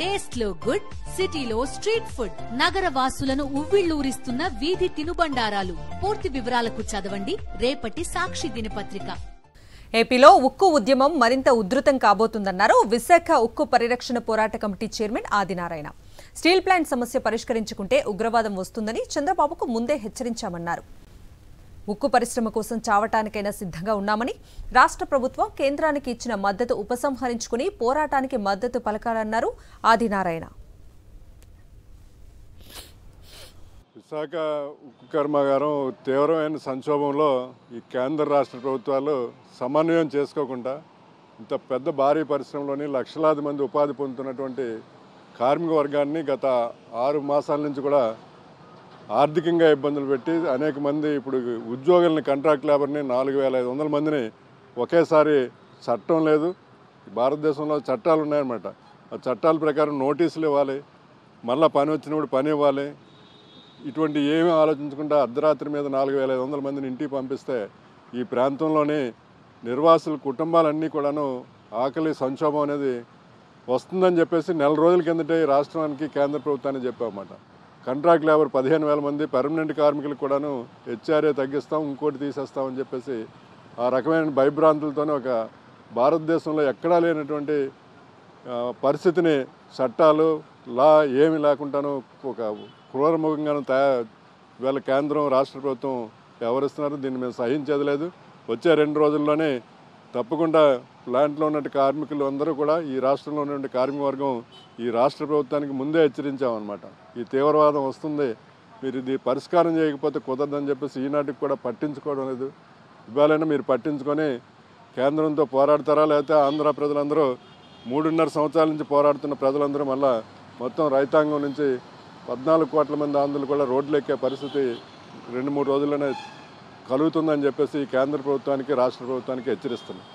Taste లో good, సిటీలో street food, నగర వాసులను ఉవ్విళ్లూరిస్తున్న వీధి తినుబండారాలు. పూర్తి వివరాలకు చదవండి రేపటి సాక్షి దినపత్రిక. ఏపీలో ఉక్కు ఉద్యమం మరింత ఉధృతం కాబోతుందన్నారు విశాఖ ఉక్కు పరిరక్షణ పోరాట committee chairman Adinarayana. Steel plant సమస్య పరిష్కరించుకుంటే ఉగ్రవాదం వస్తుందని చంద్రబాబుకు ముందే హెచ్చరించామన్నారు. ఉక్కు పరిశ్రమ కోసం చావటానికైనా సిద్ధంగా ఉన్నామని, రాష్ట్ర ప్రభుత్వం కేంద్రానికి ఇచ్చిన మద్దతు ఉపసంహరించుకుని పోరాటానికి మద్దతు పలకాలన్నారు ఆదినారాయణ. విశాఖ ఉక్కు కర్మాగారం తీవ్రమైన సంక్షోభంలో ఈ కేంద్ర రాష్ట్ర ప్రభుత్వాలు సమన్వయం చేసుకోకుండా ఇంత పెద్ద భారీ పరిశ్రమలోని లక్షలాది మంది ఉపాధి పొందుతున్నటువంటి కార్మిక వర్గాన్ని గత 6 మాసాల నుంచి కూడా ఆర్థికంగా ఇబ్బందులు పెట్టి అనేక మంది ఇప్పుడు ఉద్యోగులని, కాంట్రాక్ట్ లేబర్ని 4500 మందిని ఒకేసారి చట్టం లేదు. భారతదేశంలో చట్టాలు ఉన్నాయన్నమాట. ఆ చట్టాల ప్రకారం నోటీసులు ఇవ్వాలి, మళ్ళీ పని వచ్చినప్పుడు పని ఇవ్వాలి. ఇటువంటి ఏమీ ఆలోచించకుండా అర్ధరాత్రి మీద 4500 మందిని ఇంటికి పంపిస్తే ఈ ప్రాంతంలోని నిర్వాసుల కుటుంబాలన్నీ కూడాను ఆకలి సంక్షోభం అనేది వస్తుందని చెప్పేసి నెల రోజుల కిందటే రాష్ట్రానికి కేంద్ర ప్రభుత్వానికి చెప్పామన్నమాట. కాంట్రాక్ట్ లేబర్ 15,000 మంది పర్మనెంట్ కార్మికులకు కూడాను హెచ్ఆర్ఏ తగ్గిస్తాం, ఇంకోటి తీసేస్తామని చెప్పేసి ఆ రకమైన భయభ్రాంతులతోనే ఒక భారతదేశంలో ఎక్కడా లేనటువంటి పరిస్థితిని చట్టాలు ఏమి లేకుండాను ఒక క్రూరముఖంగాను వీళ్ళ కేంద్రం రాష్ట్ర ప్రభుత్వం వ్యవహరిస్తున్నారు. దీన్ని మేము సహించేది లేదు. వచ్చే 2 రోజుల్లోనే తప్పకుండా ప్లాంట్లో ఉన్న కార్మికులు అందరూ కూడా, ఈ రాష్ట్రంలో ఉన్నటువంటి కార్మిక వర్గం ఈ రాష్ట్ర ప్రభుత్వానికి ముందే హెచ్చరించామన్నమాట. ఈ తీవ్రవాదం వస్తుంది, మీరు ఇది పరిష్కారం చేయకపోతే కుదరదని చెప్పేసి ఈనాటికి కూడా పట్టించుకోవడం లేదు. ఇవాళైనా మీరు పట్టించుకొని కేంద్రంతో పోరాడతారా, లేకపోతే ఆంధ్ర ప్రజలందరూ 3.5 సంవత్సరాల నుంచి పోరాడుతున్న ప్రజలందరూ మళ్ళా మొత్తం రైతాంగం నుంచి 14 కోట్ల మంది ఆంధ్రులు కూడా రోడ్లు ఎక్కే పరిస్థితి 2-3 రోజుల్లోనే కలుగుతుందని చెప్పేసి కేంద్ర ప్రభుత్వానికి, రాష్ట్ర ప్రభుత్వానికి హెచ్చరిస్తున్నాం.